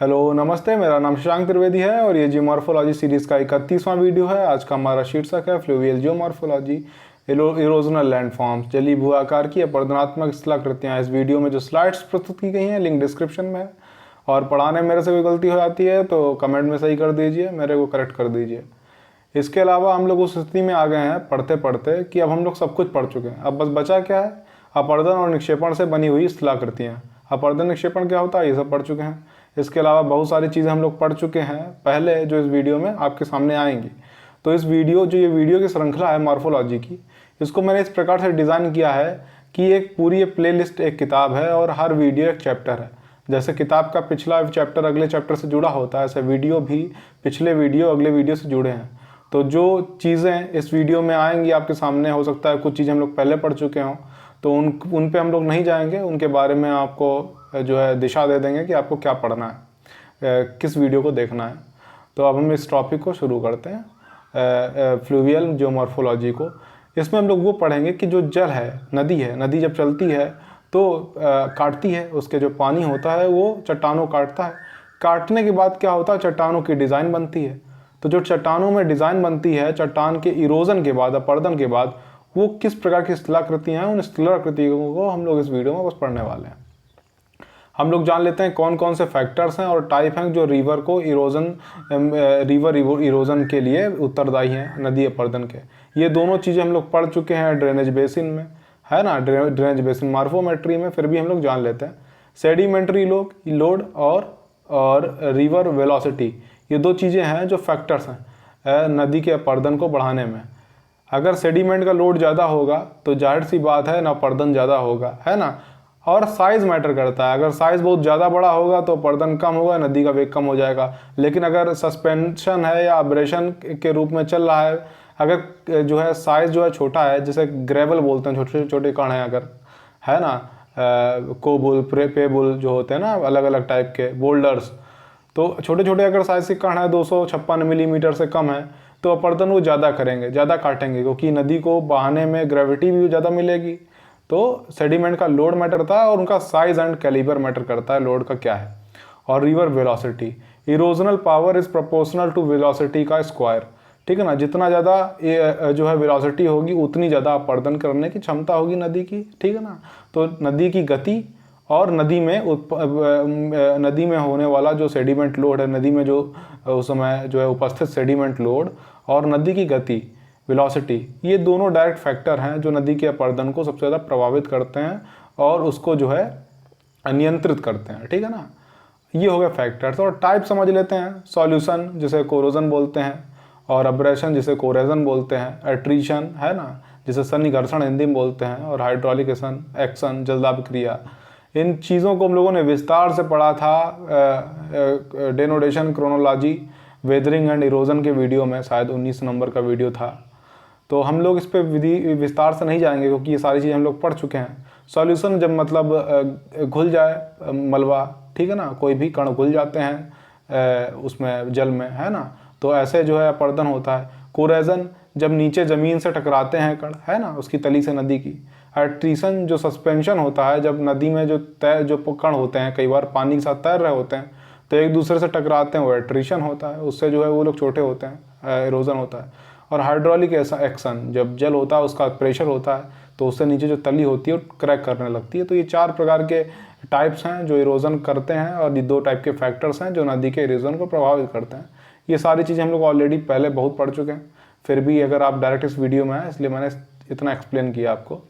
Hello नमस्ते, मेरा नाम शशांक त्रिवेदी है और ये जियोमॉर्फोलॉजी सीरीज़ का 31वां वीडियो है। आज का हमारा शीर्षक है फ्लूवियल जियोमॉर्फोलॉजी, इरोजनल लैंडफॉर्म्स, जलीय भू आकार की अपरदनात्मक स्थलाकृतियाँ। इस वीडियो में जो स्लाइड्स प्रस्तुत की गई हैं लिंक डिस्क्रिप्शन में है। और पढ़ाने में मेरे से कोई गलती हो जाती है तो कमेंट में सही कर दीजिए, मेरे को करेक्ट कर दीजिए। इसके अलावा हम लोग उस स्थिति में आ गए हैं पढ़ते पढ़ते कि अब हम लोग सब कुछ पढ़ चुके हैं। अब बस बचा क्या है? अपर्दन और निक्षेपण से बनी हुई स्थलाकृतियाँ। अपर्दन निक्षेपण क्या होता है ये सब पढ़ चुके हैं। इसके अलावा बहुत सारी चीज़ें हम लोग पढ़ चुके हैं पहले, जो इस वीडियो में आपके सामने आएंगी। तो इस वीडियो ये वीडियो की श्रृंखला है मॉर्फोलॉजी की, इसको मैंने इस प्रकार से डिज़ाइन किया है कि एक पूरी प्लेलिस्ट एक किताब है और हर वीडियो एक चैप्टर है। जैसे किताब का पिछला चैप्टर अगले चैप्टर से जुड़ा होता है, ऐसे वीडियो भी पिछले वीडियो अगले वीडियो से जुड़े हैं। तो जो चीज़ें इस वीडियो में आएंगी आपके सामने, हो सकता है कुछ चीज़ें हम लोग पहले पढ़ चुके हों, तो उन पे हम लोग नहीं जाएंगे। उनके बारे में आपको जो है दिशा दे देंगे कि आपको क्या पढ़ना है, किस वीडियो को देखना है। तो अब हम इस टॉपिक को शुरू करते हैं, फ्लूवियल जियोमॉर्फोलॉजी को। इसमें हम लोग वो पढ़ेंगे कि जो जल है, नदी है, नदी जब चलती है तो काटती है, उसके जो पानी होता है वो चट्टानों काटता है। काटने के बाद क्या होता है? चट्टानों की डिज़ाइन बनती है। तो जो चट्टानों में डिज़ाइन बनती है, चट्टान के इरोजन के बाद, अपरदन के बाद, वो किस प्रकार की स्थलाकृतियाँ हैं, उन स्थलाकृतियों को हम लोग इस वीडियो में बस पढ़ने वाले हैं। हम लोग जान लेते हैं कौन कौन से फैक्टर्स हैं और टाइप हैं जो रिवर इरोजन के लिए उत्तरदायी हैं, नदी अपरदन के। ये दोनों चीज़ें हम लोग पढ़ चुके हैं ड्रेनेज बेसिन में, है ना, ड्रेनेज बेसिन मॉर्फोमेट्री में। फिर भी हम लोग जान लेते हैं सेडिमेंट्री लोड और रिवर वेलोसिटी, ये दो चीज़ें हैं जो फैक्टर्स हैं नदी के अपरदन को बढ़ाने में। अगर सेडिमेंट का लोड ज़्यादा होगा तो जाहिर सी बात है ना, अपरदन ज़्यादा होगा, है ना। और साइज़ मैटर करता है, अगर साइज़ बहुत ज़्यादा बड़ा होगा तो अपरदन कम होगा, नदी का वेग कम हो जाएगा। लेकिन अगर सस्पेंशन है या अब्रेशन के रूप में चल रहा है, अगर जो है साइज़ जो है छोटा है, जैसे ग्रेवल बोलते हैं, छोटे छोटे कण हैं अगर, है ना, कोबुल पेबुल जो होते हैं ना, अलग अलग टाइप के बोल्डर्स, तो छोटे छोटे अगर साइज़ के कण है 256 मिलीमीटर से कम है तो अपरदन वो ज़्यादा करेंगे, ज़्यादा काटेंगे, क्योंकि नदी को बहाने में ग्रेविटी भी ज़्यादा मिलेगी। तो सेडिमेंट का लोड मैटर करता है और उनका साइज एंड कैलिबर मैटर करता है, लोड का क्या है। और river velocity, erosional power is proportional to velocity का स्क्वायर, ठीक है ना। जितना ज़्यादा जो है वेलोसिटी होगी उतनी ज़्यादा अपरदन करने की क्षमता होगी नदी की, ठीक है ना। तो नदी की गति और नदी में होने वाला जो सेडिमेंट लोड है, नदी में जो उस समय जो है उपस्थित सेडिमेंट लोड और नदी की गति वेलोसिटी, ये दोनों डायरेक्ट फैक्टर हैं जो नदी के अपरदन को सबसे ज़्यादा प्रभावित करते हैं और उसको जो है नियंत्रित करते हैं, ठीक है ना। ये हो गए फैक्टर्स। और टाइप समझ लेते हैं। सॉल्यूशन जिसे कोरोजन बोलते हैं, और अब्रेशन जिसे कोरेजन बोलते हैं, एट्रीशन है ना, जिसे सन्निकर्षण हिंदी में बोलते हैं, और हाइड्रोलिक एक्शन जलदाब क्रिया। इन चीज़ों को हम लोगों ने विस्तार से पढ़ा था denudation chronology weathering and erosion के वीडियो में, शायद 19 नंबर का वीडियो था। तो हम लोग इस पर विस्तार से नहीं जाएंगे क्योंकि ये सारी चीज़ें हम लोग पढ़ चुके हैं। सॉल्यूशन जब मतलब घुल जाए मलबा, ठीक है ना, कोई भी कण घुल जाते हैं उसमें जल में, है ना, तो ऐसे जो है अपरदन होता है। कोरेजन जब नीचे ज़मीन से टकराते हैं कण, है ना, उसकी तली से नदी की। एट्रीशन जो सस्पेंशन होता है, जब नदी में जो कण होते हैं कई बार पानी के साथ तैर रहे होते हैं तो एक दूसरे से टकराते हैं, वो एट्रीशन होता है, उससे जो है वो लोग छोटे होते हैं, इरोजन होता है। और हाइड्रोलिक एक्शन, जब जल होता है उसका प्रेशर होता है तो उससे नीचे जो तली होती है वो क्रैक करने लगती है। तो ये 4 प्रकार के टाइप्स हैं जो इरोजन करते हैं और ये 2 टाइप के फैक्टर्स हैं जो नदी के इरोजन को प्रभावित करते हैं। ये सारी चीज़ें हम लोग ऑलरेडी पहले बहुत पढ़ चुके हैं, फिर भी अगर आप डायरेक्ट इस वीडियो में आए इसलिए मैंने इतना एक्सप्लेन किया आपको।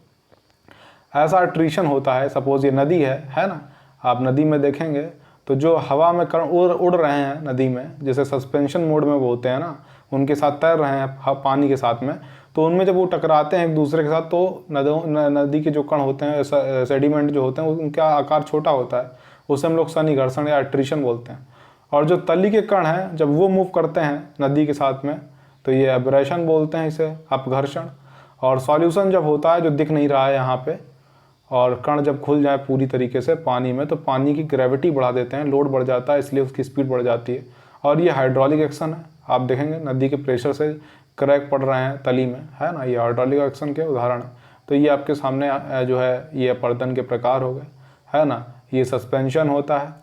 ऐसा एट्रीशन होता है, सपोज ये नदी है ना, आप नदी में देखेंगे तो जो हवा में कण उड़ रहे हैं नदी में, जैसे सस्पेंशन मोड में वो होते हैं ना, उनके साथ तैर रहे हैं पानी के साथ में, तो उनमें जब वो टकराते हैं एक दूसरे के साथ तो नदी के जो कण होते हैं, सेडिमेंट जो होते हैं, उनका आकार छोटा होता है, उसे हम लोग सन्निकर्षण या एट्रीशन बोलते हैं। और जो तली के कण हैं जब वो मूव करते हैं नदी के साथ में तो ये एब्रेशन बोलते हैं, इसे अपघर्षण। और सॉल्यूशन जब होता है, जो दिख नहीं रहा है यहाँ पे, और कण जब खुल जाए पूरी तरीके से पानी में तो पानी की ग्रेविटी बढ़ा देते हैं, लोड बढ़ जाता है, इसलिए उसकी स्पीड बढ़ जाती है। और ये हाइड्रोलिक एक्शन है, आप देखेंगे नदी के प्रेशर से क्रैक पड़ रहे हैं तली में, है ना, ये हाइड्रोलिक एक्शन के उदाहरण है। तो ये आपके सामने जो है ये अपरदन के प्रकार हो गए, है ना। ये सस्पेंशन होता है,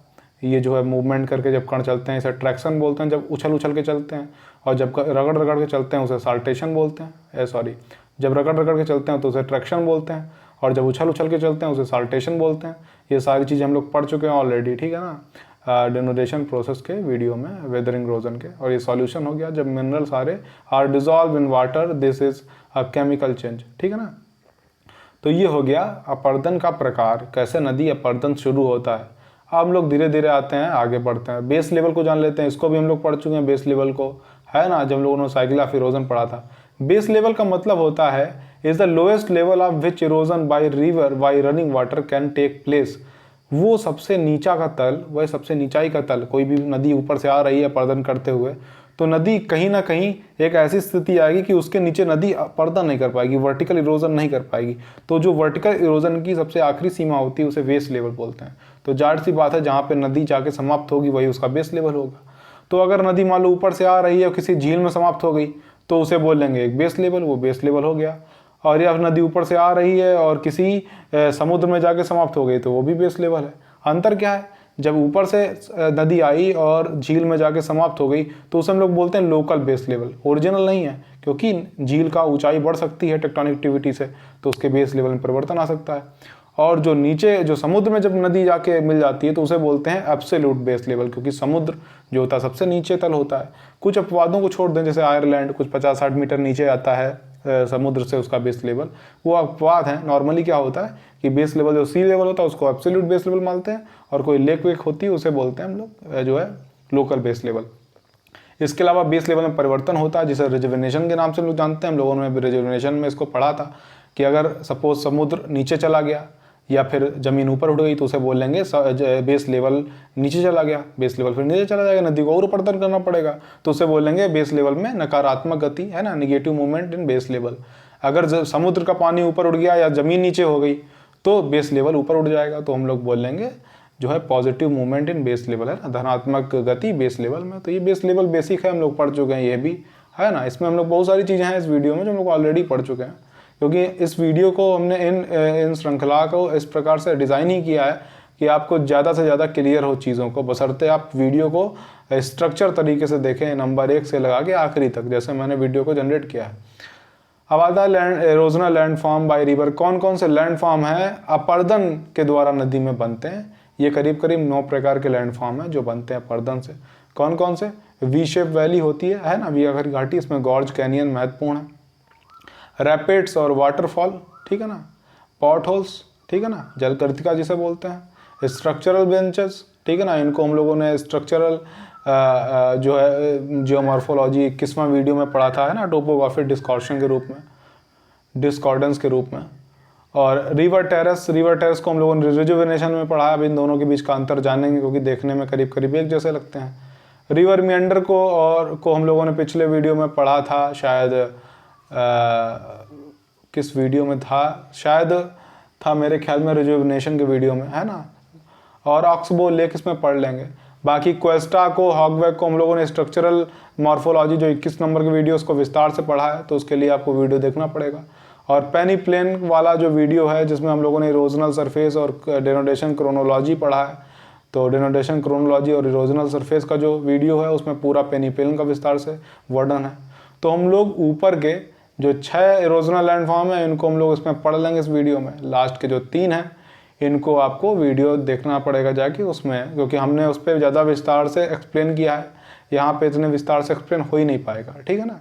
ये जो है मूवमेंट करके जब कण चलते हैं इसे ट्रैक्शन बोलते हैं, जब उछल उछल के चलते हैं, और जब रगड़ रगड़ के चलते हैं उसे साल्टेशन बोलते हैं, सॉरी, जब रगड़ रगड़ के चलते हैं तो उसे ट्रैक्शन बोलते हैं, और जब उछल उछल के चलते हैं उसे साल्टेशन बोलते हैं। ये सारी चीज़ें हम लोग पढ़ चुके हैं ऑलरेडी, ठीक है ना, डेनोडेशन प्रोसेस के वीडियो में, वेदरिंग इरोजन के। और ये सॉल्यूशन हो गया जब मिनरल सारे are dissolve in water, this is a chemical change, ठीक है ना। तो ये हो गया अपरदन का प्रकार, कैसे नदी अपरदन शुरू होता है। अब हम लोग धीरे धीरे आते हैं, आगे बढ़ते हैं, बेस लेवल को जान लेते हैं। इसको भी हम लोग पढ़ चुके हैं बेस लेवल को, है ना, जब लोगों ने साइकिल ऑफ इरोजन पढ़ा था। बेस लेवल का मतलब होता है is the lowest level of which erosion by river by running water can take place. वो सबसे नीचा का तल, वह सबसे नीचाई का तल, कोई भी नदी ऊपर से आ रही है अपरदन करते हुए, तो नदी कहीं ना कहीं एक ऐसी स्थिति आएगी कि उसके नीचे नदी अपरदन नहीं कर पाएगी, वर्टिकल इरोजन नहीं कर पाएगी। तो जो वर्टिकल इरोजन की सबसे आखिरी सीमा होती है उसे बेस लेवल बोलते हैं। तो जाहिर सी बात है जहाँ पे नदी जाके समाप्त होगी वही उसका बेस लेवल होगा। तो अगर नदी मान लो ऊपर से आ रही है और किसी झील में समाप्त हो गई तो उसे बोलेंगे एक बेस लेवल, वो बेस लेवल हो गया। और या नदी ऊपर से आ रही है और किसी समुद्र में जाके समाप्त हो गई तो वो भी बेस लेवल है। अंतर क्या है, जब ऊपर से नदी आई और झील में जाके समाप्त हो गई तो उसे हम लोग बोलते हैं लोकल बेस लेवल, ओरिजिनल नहीं है, क्योंकि झील का ऊंचाई बढ़ सकती है टेक्टोनिक एक्टिविटी से, तो उसके बेस लेवल में परिवर्तन आ सकता है। और जो नीचे जो समुद्र में जब नदी जाके मिल जाती है तो उसे बोलते हैं एब्सोल्यूट बेस लेवल, क्योंकि समुद्र जो होता है सबसे नीचे तल होता है। कुछ अपवादों को छोड़ दें, जैसे आयरलैंड कुछ 50-60 मीटर नीचे आता है समुद्र से उसका बेस लेवल, वो अपवाद है। नॉर्मली क्या होता है कि बेस लेवल जो सी लेवल होता है उसको एब्सोल्यूट बेस लेवल मानते हैं, और कोई लेक वेक होती है उसे बोलते हैं हम लोग जो है लोकल बेस लेवल। इसके अलावा बेस लेवल में परिवर्तन होता है जिसे रिजुवेनेशन के नाम से हम लोग जानते हैं। हम लोगों ने रिजुवेनेशन में इसको पढ़ा था कि अगर सपोज समुद्र नीचे चला गया या फिर ज़मीन ऊपर उठ गई तो उसे बोलेंगे बेस लेवल नीचे चला गया, बेस लेवल फिर नीचे चला जाएगा, नदी को और ऊपर करना पड़ेगा तो उसे बोलेंगे बेस लेवल में नकारात्मक गति, है ना, negative movement in base level. अगर समुद्र का पानी ऊपर उठ गया या ज़मीन नीचे हो गई तो बेस लेवल ऊपर उठ जाएगा, तो हम लोग बोलेंगे जो है positive movement in base level, है ना, धनात्मक गति बेस लेवल में। तो ये बेस लेवल बेसिक है, हम लोग पढ़ चुके हैं ये भी, है ना। इसमें हम लोग बहुत सारी चीज़ें हैं इस वीडियो में जो हम लोग ऑलरेडी पढ़ चुके हैं, क्योंकि इस वीडियो को हमने इन श्रृंखला को इस प्रकार से डिज़ाइन ही किया है कि आपको ज़्यादा से ज़्यादा क्लियर हो चीज़ों को, बशर्ते आप वीडियो को स्ट्रक्चर तरीके से देखें, नंबर 1 से लगा के आखिरी तक, जैसे मैंने वीडियो को जनरेट किया है। अब आता है लैंड एरोजनल लैंडफॉर्म बाय रिवर। कौन कौन से लैंडफॉर्म हैं अपरदन के द्वारा नदी में बनते हैं? ये करीब करीब 9 प्रकार के लैंडफॉर्म हैं जो बनते हैं अपरदन से। कौन कौन से? वी शेप वैली होती है ना, वी आखिर घाटी, इसमें गॉर्ज कैनियन महत्वपूर्ण है। रैपिड्स और वाटरफॉल, ठीक है ना। पॉट होल्स, ठीक है ना, जलकृतिका जिसे बोलते हैं। स्ट्रक्चरल बेंचेस, ठीक है ना, इनको हम लोगों ने स्ट्रक्चरल जो है जियोमॉर्फोलॉजी 21वां वीडियो में पढ़ा था, है ना, टोपोग्राफी डिस्कॉर्शन के रूप में, डिस्कॉर्डेंस के रूप में। और रिवर टेरेस को हम लोगों ने रिजुवेनेशन में पढ़ा है। अब इन दोनों के बीच का अंतर जानेंगे क्योंकि देखने में करीब करीब एक जैसे लगते हैं। रिवर मियंडर को हम लोगों ने पिछले वीडियो में पढ़ा था, शायद किस वीडियो में था, शायद था मेरे ख्याल में रिजुवेनेशन के वीडियो में, है ना। और ऑक्सबो लेक इसमें पढ़ लेंगे। बाकी क्वेस्टा को, हॉगवैक को हम लोगों ने स्ट्रक्चरल मॉर्फोलॉजी जो 21 नंबर के वीडियो उसको विस्तार से पढ़ा है, तो उसके लिए आपको वीडियो देखना पड़ेगा। और पेनी प्लेन वाला जो वीडियो है जिसमें हम लोगों ने इरोजनल सरफेस और डेनोडेशन क्रोनोलॉजी पढ़ा है, तो डेनोडेशन क्रोनोलॉजी और इरोजनल सरफेस का जो वीडियो है उसमें पूरा पेनी प्लेन का विस्तार से वर्णन है। तो हम लोग ऊपर के जो 6 इरोजनल लैंडफॉर्म है इनको हम लोग इसमें पढ़ लेंगे इस वीडियो में। लास्ट के जो 3 हैं इनको आपको वीडियो देखना पड़ेगा जाके उसमें, क्योंकि हमने उस पर ज़्यादा विस्तार से एक्सप्लेन किया है, यहाँ पे इतने विस्तार से एक्सप्लेन हो ही नहीं पाएगा, ठीक है ना।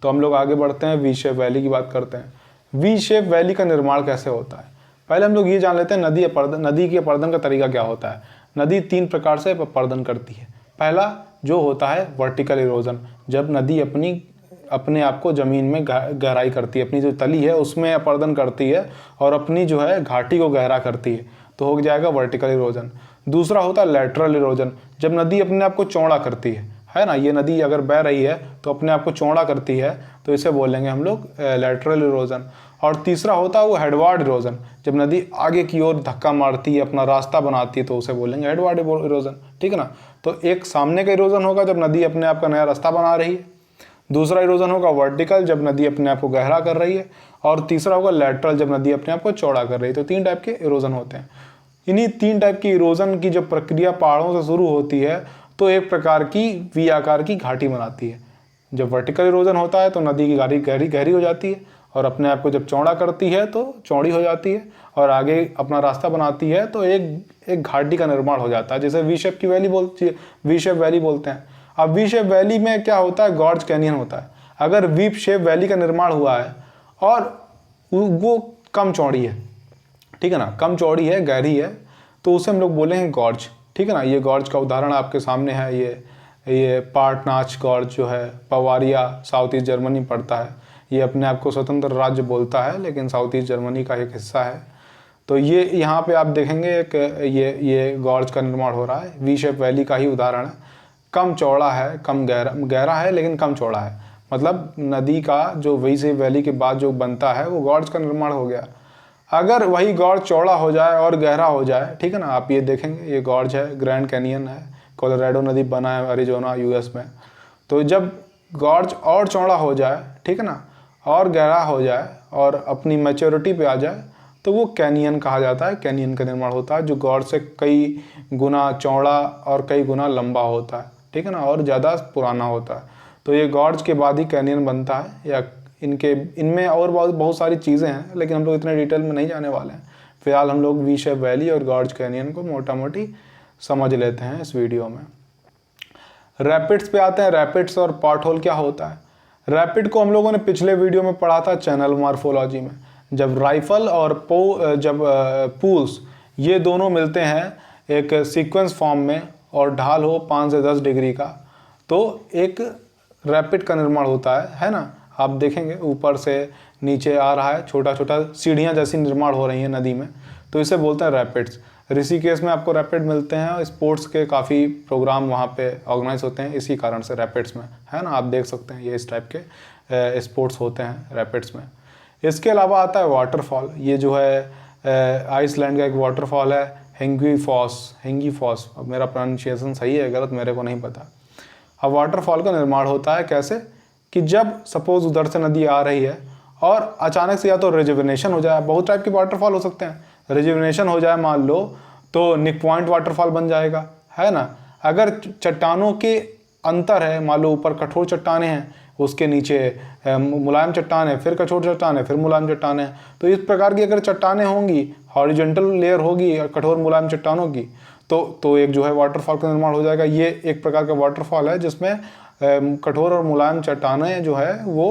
तो हम लोग आगे बढ़ते हैं, वी शेप वैली की बात करते हैं। वी शेप वैली का निर्माण कैसे होता है? पहले हम लोग ये जान लेते हैं नदी के अपरदन का तरीका क्या होता है। नदी 3 प्रकार से अपरदन करती है। पहला जो होता है वर्टिकल इरोजन, जब नदी अपने आप को ज़मीन में गहराई करती है, अपनी जो तली है उसमें अपरदन करती है और अपनी जो है घाटी को गहरा करती है, तो हो जाएगा वर्टिकल इरोजन। दूसरा होता है लैटरल इरोजन, जब नदी अपने आप को चौड़ा करती है ना, ये नदी अगर बह रही है तो अपने आप को चौड़ा करती है, तो इसे बोलेंगे हम लोग लैटरल इरोजन। और तीसरा होता है वो हेडवार्ड इरोजन, जब नदी आगे की ओर धक्का मारती है, अपना रास्ता बनाती है, तो उसे बोलेंगे हेडवार्ड इरोजन, ठीक है ना। तो एक सामने का इरोजन होगा जब नदी अपने आप का नया रास्ता बना रही है, दूसरा इरोजन होगा वर्टिकल जब नदी अपने आप को गहरा कर रही है, और तीसरा होगा लैटरल जब नदी अपने आप को चौड़ा कर रही है। तो 3 टाइप के इरोजन होते हैं। इन्हीं 3 टाइप की इरोजन की जब प्रक्रिया पहाड़ों से शुरू होती है तो एक प्रकार की वी आकार की घाटी बनाती है। जब वर्टिकल इरोजन होता है तो नदी की घाटी गहरी गहरी हो जाती है और अपने आप को जब चौड़ा करती है तो चौड़ी हो जाती है और आगे अपना रास्ता बनाती है तो एक घाटी का निर्माण हो जाता है, जिसे वी शेप की वैली वी शेप वैली बोलते हैं। अब वी शेप वैली में क्या होता है, गॉर्ज कैनियन होता है। अगर वी शेप वैली का निर्माण हुआ है और वो कम चौड़ी है, ठीक है ना, कम चौड़ी है, गहरी है, तो उसे हम लोग बोलेंगे गॉर्ज, ठीक है ना। ये गॉर्ज का उदाहरण आपके सामने है, ये पार्टनाच गॉर्ज जो है बवारिया साउथ ईस्ट जर्मनी पड़ता है। ये अपने आप को स्वतंत्र राज्य बोलता है लेकिन साउथ ईस्ट जर्मनी का एक हिस्सा है। तो ये यहाँ पे आप देखेंगे एक ये गॉर्ज का निर्माण हो रहा है, वी शेप वैली का ही उदाहरण है। कम चौड़ा है, कम गहरा है लेकिन कम चौड़ा है, मतलब नदी का जो वी शेप वैली के बाद जो बनता है वो गॉर्ज का निर्माण हो गया। अगर वही गॉर्ज चौड़ा हो जाए और गहरा हो जाए, ठीक है ना, आप ये देखेंगे ये गॉर्ज है, ग्रैंड कैनियन है, कोलोराडो नदी बना है अरिजोना यूएस में। तो जब गॉर्ज और चौड़ा हो जाए, ठीक है ना, और गहरा हो जाए और अपनी मैच्योरिटी पे आ जाए तो वो कैनियन कहा जाता है। कैनियन का निर्माण होता है जो गॉर्ज से कई गुना चौड़ा और कई गुना लंबा होता है, ठीक है ना, और ज़्यादा पुराना होता है। तो ये गॉर्ज के बाद ही कैनियन बनता है, या इनमें और बहुत सारी चीज़ें हैं लेकिन हम लोग इतने डिटेल में नहीं जाने वाले हैं। फिलहाल हम लोग वी शेप वैली और गॉर्ज कैनियन को मोटा मोटी समझ लेते हैं इस वीडियो में। रैपिड्स पे आते हैं। रैपिड्स और पॉट होल क्या होता है? रैपिड को हम लोगों ने पिछले वीडियो में पढ़ा था चैनल मॉर्फोलॉजी में। जब राइफल और पूल्स ये दोनों मिलते हैं एक सीक्वेंस फॉर्म में और ढाल हो 5 से 10 डिग्री का, तो एक रैपिड का निर्माण होता है ना। आप देखेंगे ऊपर से नीचे आ रहा है, छोटा छोटा सीढ़ियाँ जैसी निर्माण हो रही हैं नदी में, तो इसे बोलते हैं रैपिड्स। ऋषिकेश में आपको रैपिड मिलते हैं और स्पोर्ट्स के काफ़ी प्रोग्राम वहाँ पे ऑर्गेनाइज होते हैं इसी कारण से रैपिड्स में, है ना। आप देख सकते हैं ये इस टाइप के स्पोर्ट्स होते हैं रैपिड्स में। इसके अलावा आता है वाटरफॉल। ये जो है आइसलैंड का एक वाटरफॉल है हेंगी फॉस। अब मेरा प्रोनाउंसिएशन सही है गलत मेरे को नहीं पता। अब वाटरफॉल का निर्माण होता है कैसे कि जब सपोज उधर से नदी आ रही है और अचानक से या तो रिजुविनेशन हो जाए, बहुत टाइप के वाटरफॉल हो सकते हैं, रिजुविनेशन हो जाए मान लो तो निक पॉइंट वाटरफॉल बन जाएगा, है ना। अगर चट्टानों के अंतर है, मान लो ऊपर कठोर चट्टानें हैं, उसके नीचे मुलायम चट्टान है, फिर कठोर चट्टान है, फिर मुलायम चट्टान है, तो इस प्रकार की अगर चट्टानें होंगी, हॉरिजॉन्टल लेयर होगी कठोर मुलायम चट्टानों की, तो एक जो है वाटरफॉल का निर्माण हो जाएगा। ये एक प्रकार का वाटरफॉल है जिसमें कठोर और मुलायम चट्टानें जो है वो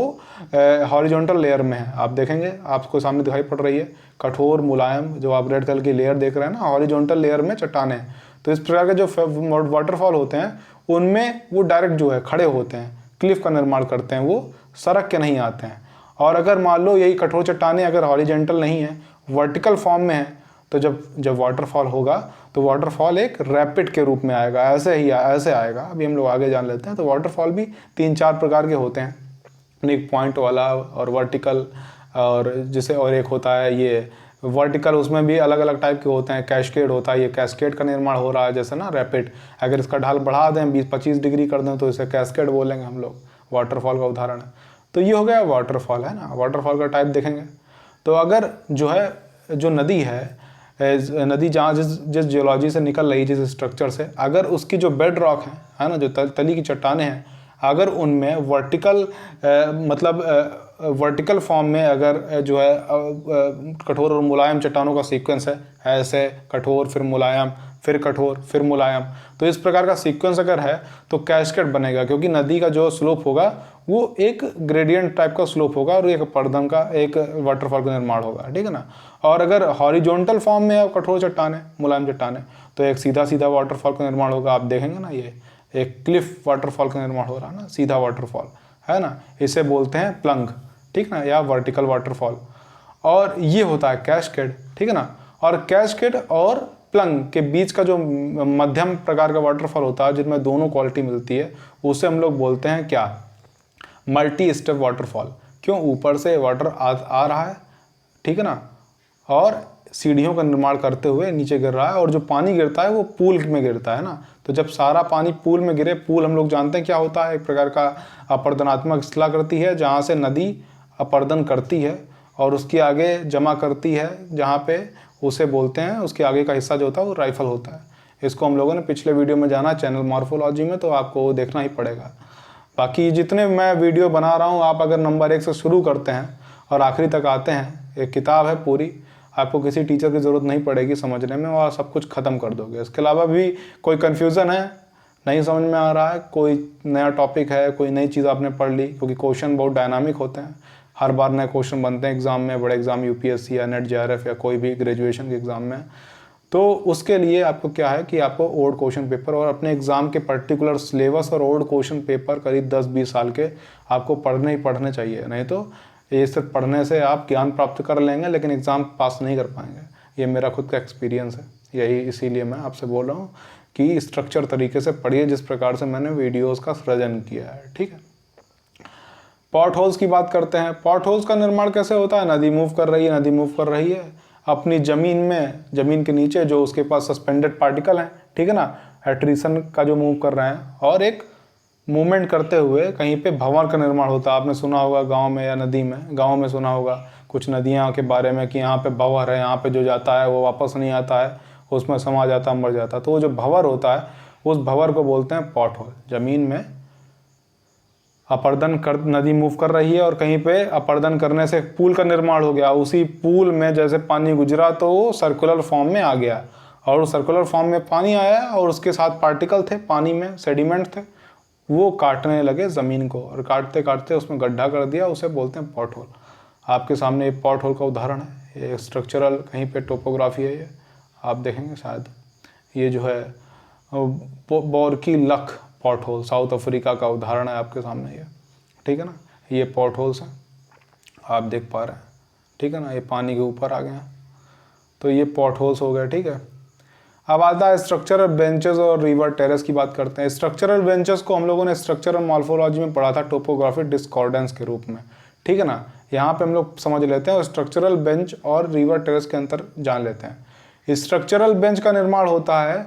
हॉरिजॉन्टल लेयर में है। आप देखेंगे आपको सामने दिखाई पड़ रही है कठोर मुलायम, जो आप रेड कलर की लेयर देख रहे हैं ना, हॉरिजॉन्टल लेयर में चट्टानें। तो इस प्रकार के जो वाटरफॉल होते हैं उनमें वो डायरेक्ट जो है खड़े होते हैं, क्लिफ का निर्माण करते हैं, वो सड़क के नहीं आते हैं। और अगर मान लो यही कठोर चट्टानें अगर हॉरिजॉन्टल नहीं है, वर्टिकल फॉर्म में है, तो जब वाटरफॉल होगा तो वाटरफॉल एक रैपिड के रूप में आएगा, ऐसे आएगा। अभी हम लोग आगे जान लेते हैं। तो वाटरफॉल भी 3-4 प्रकार के होते हैं, एक पॉइंट वाला और वर्टिकल, और जिसे और एक होता है ये वर्टिकल, उसमें भी अलग अलग टाइप के होते हैं। कैस्केड होता है, ये कैस्केड का निर्माण हो रहा है जैसे ना रैपिड। अगर इसका ढाल बढ़ा दें 20-25 डिग्री कर दें तो इसे कैस्केड बोलेंगे हम लोग, वाटरफॉल का उदाहरण है। तो ये हो गया वाटरफॉल, है ना। वाटरफॉल का टाइप देखेंगे तो अगर जो है जो नदी है, नदी जहाँ जिस जियोलॉजी से निकल रही, जिस स्ट्रक्चर से, अगर उसकी जो बेड रॉक है ना, जो तली की चट्टानें हैं, अगर उनमें वर्टिकल मतलब वर्टिकल फॉर्म में अगर जो है कठोर और मुलायम चट्टानों का सीक्वेंस है, ऐसे कठोर फिर मुलायम फिर कठोर फिर मुलायम, तो इस प्रकार का सीक्वेंस अगर है तो कैस्केड बनेगा, क्योंकि नदी का जो स्लोप होगा वो एक ग्रेडियंट टाइप का स्लोप होगा और एक पर्दन का एक वाटरफॉल का निर्माण होगा, ठीक है ना। और अगर हॉरिजॉन्टल फॉर्म में है कठोर चट्टानें मुलायम चट्टानें, तो एक सीधा सीधा वाटरफॉल का निर्माण होगा। आप देखेंगे ना ये एक क्लिफ वाटरफॉल का निर्माण हो रहा है ना, सीधा वाटरफॉल, है ना। इसे बोलते हैं प्लंग, ठीक ना, या वर्टिकल वाटरफॉल। और ये होता है कैस्केड, ठीक है ना। और कैस्केड और प्लंग के बीच का जो मध्यम प्रकार का वाटरफॉल होता है, जिनमें दोनों क्वालिटी मिलती है, उसे हम लोग बोलते हैं क्या, मल्टी स्टेप वाटरफॉल। क्यों, ऊपर से वाटर आ रहा है, ठीक है ना, और सीढ़ियों का निर्माण करते हुए नीचे गिर रहा है, और जो पानी गिरता है वो पूल में गिरता है ना। तो जब सारा पानी पूल में गिरे, पूल हम लोग जानते हैं क्या होता है, एक प्रकार का अपर्दनात्मक शिलाकृति है जहाँ से नदी अपर्दन करती है और उसके आगे जमा करती है, जहाँ पे उसे बोलते हैं, उसके आगे का हिस्सा जो होता है वो राइफल होता है। इसको हम लोगों ने पिछले वीडियो में जाना चैनल मॉर्फोलॉजी में, तो आपको वो देखना ही पड़ेगा। बाकी जितने मैं वीडियो बना रहा हूँ, आप अगर नंबर 1 से शुरू करते हैं और आखिरी तक आते हैं, एक किताब है पूरी, आपको किसी टीचर की ज़रूरत नहीं पड़ेगी समझने में, और सब कुछ ख़त्म कर दोगे। इसके अलावा भी कोई कन्फ्यूज़न है, नहीं समझ में आ रहा है, कोई नया टॉपिक है, कोई नई चीज़ आपने पढ़ ली, क्योंकि क्वेश्चन बहुत डायनामिक होते हैं, हर बार नए क्वेश्चन बनते हैं एग्ज़ाम में, बड़े एग्ज़ाम यूपीएससी या नेट जेआरएफ या कोई भी ग्रेजुएशन के एग्ज़ाम में। तो उसके लिए आपको क्या है कि आपको ओल्ड क्वेश्चन पेपर और अपने एग्ज़ाम के पर्टिकुलर सिलेबस और ओल्ड क्वेश्चन पेपर करीब 10-20 साल के आपको पढ़ने ही पढ़ने चाहिए। नहीं तो ये सिर्फ पढ़ने से आप ज्ञान प्राप्त कर लेंगे लेकिन एग्ज़ाम पास नहीं कर पाएंगे। ये मेरा खुद का एक्सपीरियंस है, यही इसीलिए मैं आपसे बोल रहा हूँ कि स्ट्रक्चर तरीके से पढ़िए जिस प्रकार से मैंने वीडियोज़ का सृजन किया है। ठीक है, पॉट होल्स की बात करते हैं। पॉट होल्स का निर्माण कैसे होता है? नदी मूव कर रही है अपनी ज़मीन में, ज़मीन के नीचे जो उसके पास सस्पेंडेड पार्टिकल हैं, ठीक है ना, एट्रीशन का जो मूव कर रहे हैं, और एक मूवमेंट करते हुए कहीं पे भंवर का निर्माण होता है। आपने सुना होगा गांव में या नदी में, गांव में सुना होगा कुछ नदियां के बारे में कि यहाँ पे भंवर है, यहाँ पे जो जाता है वो वापस नहीं आता है, उसमें समा जाता है, मर जाता है। तो वो जो भंवर होता है उस भंवर को बोलते हैं पॉट होल। ज़मीन में अपर्दन कर नदी मूव कर रही है और कहीं पे अपर्दन करने से पुल का निर्माण हो गया, उसी पुल में जैसे पानी गुजरा तो वो सर्कुलर फॉर्म में आ गया, और सर्कुलर फॉर्म में पानी आया और उसके साथ पार्टिकल थे पानी में, सेडिमेंट थे, वो काटने लगे ज़मीन को, और काटते काटते उसमें गड्ढा कर दिया, उसे बोलते हैं पॉट होल। आपके सामने एक पॉट होल का उदाहरण है, ये स्ट्रक्चरल कहीं पे टोपोग्राफी है, ये आप देखेंगे शायद, ये जो है बोरकी लख पॉट होल साउथ अफ्रीका का उदाहरण है आपके सामने ये, ठीक है ना। ये पॉट होल्स हैं, आप देख पा रहे हैं, ठीक है ना, ये पानी के ऊपर आ गए हैं, तो ये पॉट होल्स हो गए। ठीक है, अब आता है स्ट्रक्चरल बेंचेस और रिवर टेरेस की बात करते हैं। स्ट्रक्चरल बेंचेस को हम लोगों ने स्ट्रक्चरल मॉर्फोलॉजी में पढ़ा था टोपोग्राफिक डिस्कॉर्डेंस के रूप में, ठीक है ना। यहाँ पे हम लोग समझ लेते हैं और स्ट्रक्चरल बेंच और रिवर टेरेस के अंतर जान लेते हैं। स्ट्रक्चरल बेंच का निर्माण होता है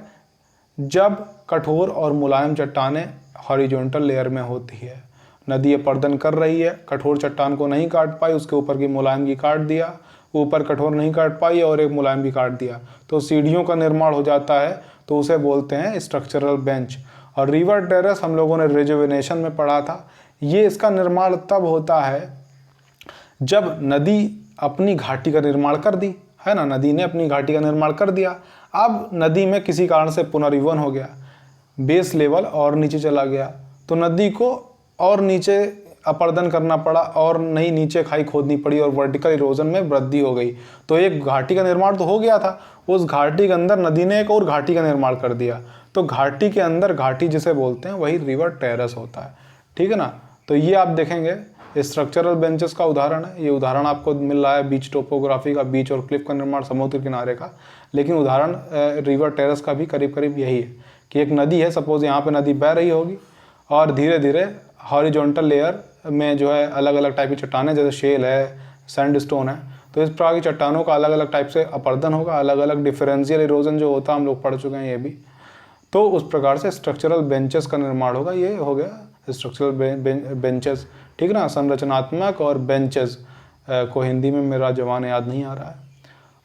जब कठोर और मुलायम चट्टानें हॉरिजॉन्टल लेयर में होती है। नदी अपर्दन कर रही है, कठोर चट्टान को नहीं काट पाई, उसके ऊपर की मुलायम की काट दिया, ऊपर कठोर नहीं काट पाई और एक मुलायम की काट दिया, तो सीढ़ियों का निर्माण हो जाता है, तो उसे बोलते हैं स्ट्रक्चरल बेंच। और रिवर टेरेस हम लोगों ने रिजुवेनेशन में पढ़ा था। ये इसका निर्माण तब होता है जब नदी अपनी घाटी का निर्माण कर दी, है ना, नदी ने अपनी घाटी का निर्माण कर दिया, अब नदी में किसी कारण से पुनर्जीवन हो गया, बेस लेवल और नीचे चला गया, तो नदी को और नीचे अपर्दन करना पड़ा और नई नीचे खाई खोदनी पड़ी और वर्टिकल इरोजन में वृद्धि हो गई। तो एक घाटी का निर्माण तो हो गया था, उस घाटी के अंदर नदी ने एक और घाटी का निर्माण कर दिया, तो घाटी के अंदर घाटी जिसे बोलते हैं वही रिवर टेरेस होता है, ठीक है ना। तो ये आप देखेंगे स्ट्रक्चरल बेंचेस का उदाहरण है, ये उदाहरण आपको मिल रहा है बीच टोपोग्राफी का, बीच और क्लिफ का निर्माण समुद्र किनारे का, लेकिन उदाहरण रिवर टेरेस का भी करीब करीब यही है कि एक नदी है, सपोज यहाँ पे नदी बह रही होगी और धीरे धीरे हॉरिजॉन्टल लेयर में जो है अलग अलग टाइप की चट्टानें, जैसे शेल है, सैंडस्टोन है, तो इस प्रकार की चट्टानों का अलग अलग टाइप से अपर्दन होगा, अलग अलग डिफरेंशियल इरोजन जो होता है हम लोग पढ़ चुके हैं ये भी, तो उस प्रकार से स्ट्रक्चरल बेंचेस का निर्माण होगा। ये हो गया स्ट्रक्चरल बेंचेस, ठीक ना, संरचनात्मक और बेंचेस को हिंदी में मेरा जवान याद नहीं आ रहा है।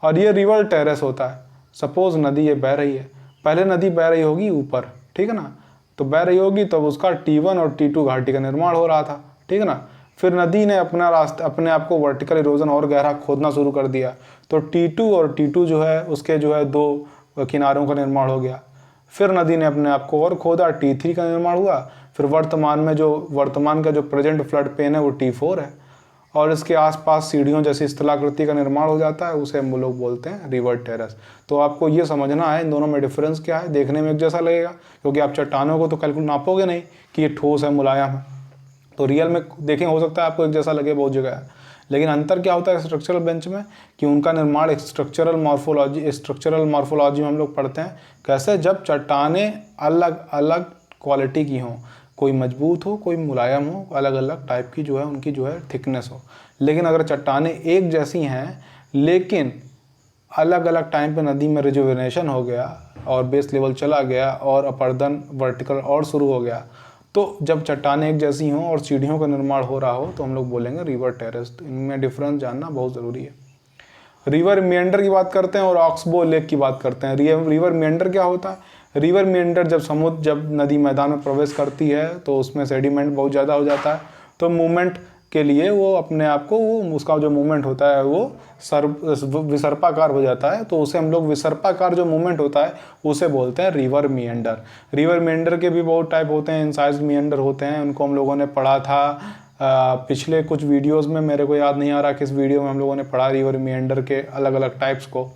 और ये रिवर टेरेस होता है, सपोज नदी ये बह रही है, पहले नदी बह रही होगी ऊपर, ठीक है ना, तो बह रही होगी तब उसका T1 और T2 घाटी का निर्माण हो रहा था, ठीक है ना। फिर नदी ने अपना रास्ता अपने आप को वर्टिकल इरोजन और गहरा खोदना शुरू कर दिया, तो T2 और T2 जो है उसके जो है दो किनारों का निर्माण हो गया। फिर नदी ने अपने आप को और खोदा, T3 का निर्माण हुआ, फिर वर्तमान का जो प्रेजेंट फ्लड पेन है वो T4 है, और इसके आसपास सीढ़ियों जैसी स्थलाकृति का निर्माण हो जाता है, उसे हम लोग बोलते हैं रिवर टेरेस। तो आपको ये समझना है इन दोनों में डिफरेंस क्या है। देखने में एक जैसा लगेगा क्योंकि आप चट्टानों को तो कैलकुलेट नापोगे नहीं कि ये ठोस है मुलायम है, तो रियल में देखें हो सकता है आपको एक जैसा लगे बहुत जगह है, लेकिन अंतर क्या होता है स्ट्रक्चरल बेंच में कि उनका निर्माण एक स्ट्रक्चरल मॉर्फोलॉजी में हम लोग पढ़ते हैं कैसे, जब चट्टानें अलग अलग क्वालिटी की हों, कोई मजबूत हो कोई मुलायम हो, अलग अलग टाइप की जो है उनकी जो है थिकनेस हो। लेकिन अगर चट्टानें एक जैसी हैं लेकिन अलग अलग टाइम पे नदी में रिजुवेनेशन हो गया और बेस लेवल चला गया और अपर्दन वर्टिकल और शुरू हो गया, तो जब चट्टानें एक जैसी हों और सीढ़ियों का निर्माण हो रहा हो तो हम लोग बोलेंगे रिवर टेरेस। तो इनमें डिफरेंस जानना बहुत ज़रूरी है। रिवर मेंडर की बात करते हैं और ऑक्सबो लेक की बात करते हैं। रिवर मेंडर क्या होता है? रिवर मेंडर जब नदी मैदान में प्रवेश करती है तो उसमें सेडिमेंट बहुत ज़्यादा हो जाता है, तो मूवमेंट के लिए वो अपने आप को उसका जो मूवमेंट होता है वो विसर्पाकार हो जाता है, तो उसे हम लोग विसर्पाकार जो मूवमेंट होता है उसे बोलते हैं रिवर मेंडर। रिवर मेंडर के भी बहुत टाइप होते हैं, इनसाइज मेंडर होते हैं, उनको हम लोगों ने पढ़ा था पिछले कुछ वीडियोस में, मेरे को याद नहीं आ रहा किस वीडियो में हम लोगों ने पढ़ा रिवर मेंडर के अलग अलग टाइप्स को।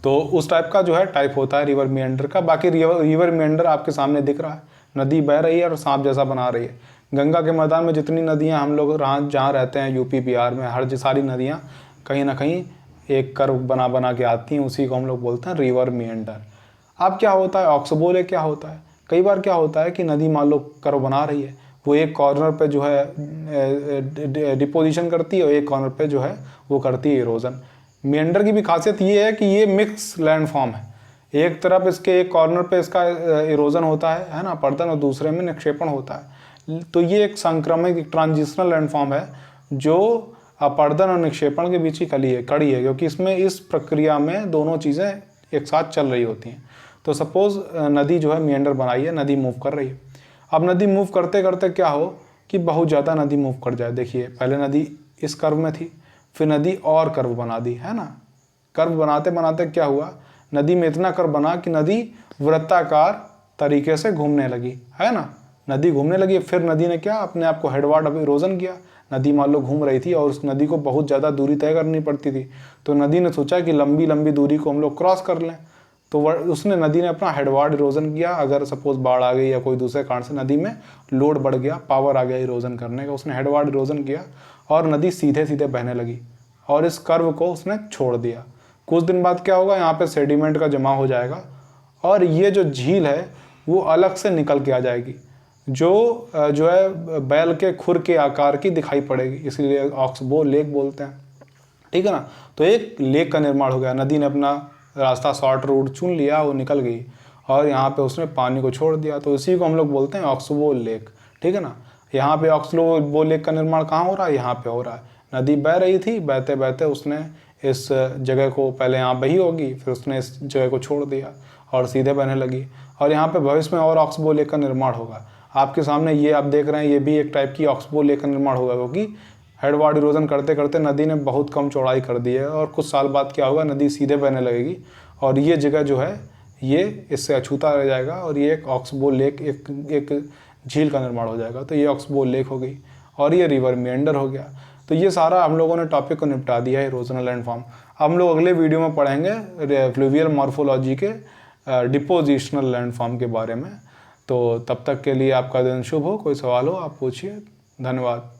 तो उस टाइप का जो है टाइप होता है रिवर मेंडर का। बाकी रिवर मेंडर आपके सामने दिख रहा है, नदी बह रही है और सांप जैसा बना रही है। गंगा के मैदान में जितनी नदियां हम लोग जहाँ रहते हैं यूपी बिहार में, हर सारी नदियाँ कहीं ना कहीं एक कर्व बना बना के आती हैं, उसी को हम लोग बोलते हैं रिवर मेंडर। अब क्या होता है, ऑक्सबो लेक क्या होता है? कई बार क्या होता है कि नदी मान लो कर्व बना रही है, वो एक कॉर्नर पे जो है डिपोजिशन करती है और एक कॉर्नर पे जो है वो करती है इरोजन। मेंडर की भी खासियत ये है कि ये मिक्स लैंडफॉर्म है, एक तरफ इसके एक कॉर्नर पे इसका इरोजन होता है ना, पर्दन, और दूसरे में निक्षेपण होता है। तो ये एक संक्रमित ट्रांजिशनल लैंडफॉर्म है जो अपर्दन और निक्षेपण के बीच की कड़ी है, क्योंकि इसमें इस प्रक्रिया में दोनों चीज़ें एक साथ चल रही होती हैं। तो सपोज नदी जो है मेंडर बनाई है, नदी मूव कर रही है। अब नदी मूव करते करते क्या हो कि बहुत ज़्यादा नदी मूव कर जाए। देखिए पहले नदी इस कर्व में थी, फिर नदी और कर्व बना दी, है ना। कर्व बनाते बनाते क्या हुआ, नदी में इतना कर्व बना कि नदी वृत्ताकार तरीके से घूमने लगी, है ना। नदी घूमने लगी, फिर नदी ने क्या अपने आप को हेडवार्ड इरोजन किया। नदी मान लो घूम रही थी और उस नदी को बहुत ज़्यादा दूरी तय करनी पड़ती थी, तो नदी ने सोचा कि लंबी लंबी दूरी को हम लोग क्रॉस कर लें, तो नदी ने अपना हेडवार्ड इरोजन किया। अगर सपोज बाढ़ आ गई या कोई दूसरे कारण से नदी में लोड बढ़ गया, पावर आ गया इरोजन करने का, उसने हेडवार्ड इरोजन किया और नदी सीधे सीधे बहने लगी और इस कर्व को उसने छोड़ दिया। कुछ दिन बाद क्या होगा, यहाँ पे सेडिमेंट का जमा हो जाएगा और ये जो झील है वो अलग से निकल के आ जाएगी, जो है बैल के खुर के आकार की दिखाई पड़ेगी, इसलिए ऑक्सबो लेक बोलते हैं, ठीक है ना। तो एक लेक का निर्माण हो गया, नदी ने अपना रास्ता शॉर्ट रूट चुन लिया, वो निकल गई और यहाँ पे उसने पानी को छोड़ दिया, तो इसी को हम लोग बोलते हैं ऑक्सबो लेक, ठीक है ना। यहाँ पे ऑक्सबो लेक का निर्माण कहाँ हो रहा है, यहाँ पे हो रहा है। नदी बह रही थी, बहते बहते उसने इस जगह को, पहले यहाँ बही होगी, फिर उसने इस जगह को छोड़ दिया और सीधे बहने लगी, और यहाँ पे भविष्य में और ऑक्सबो लेक का निर्माण होगा। आपके सामने ये आप देख रहे हैं, ये भी एक टाइप की ऑक्सबो लेक का निर्माण होगा, क्योंकि हेडवार्ड इरोजन करते करते नदी ने बहुत कम चौड़ाई कर दी है और कुछ साल बाद क्या होगा, नदी सीधे बहने लगेगी और ये जगह जो है ये इससे अछूता रह जाएगा और ये एक ऑक्सबो लेक, एक झील का निर्माण हो जाएगा। तो ये ऑक्सबो लेक हो गई और ये रिवर मेंडर हो गया। तो ये सारा हम लोगों ने टॉपिक को निपटा दिया है इरोजनल लैंडफॉर्म। हम लोग अगले वीडियो में पढ़ेंगे फ्लूवियल मॉर्फोलॉजी के डिपोजिशनल लैंडफॉर्म के बारे में। तो तब तक के लिए आपका दिन शुभ हो। कोई सवाल हो आप पूछिए। धन्यवाद।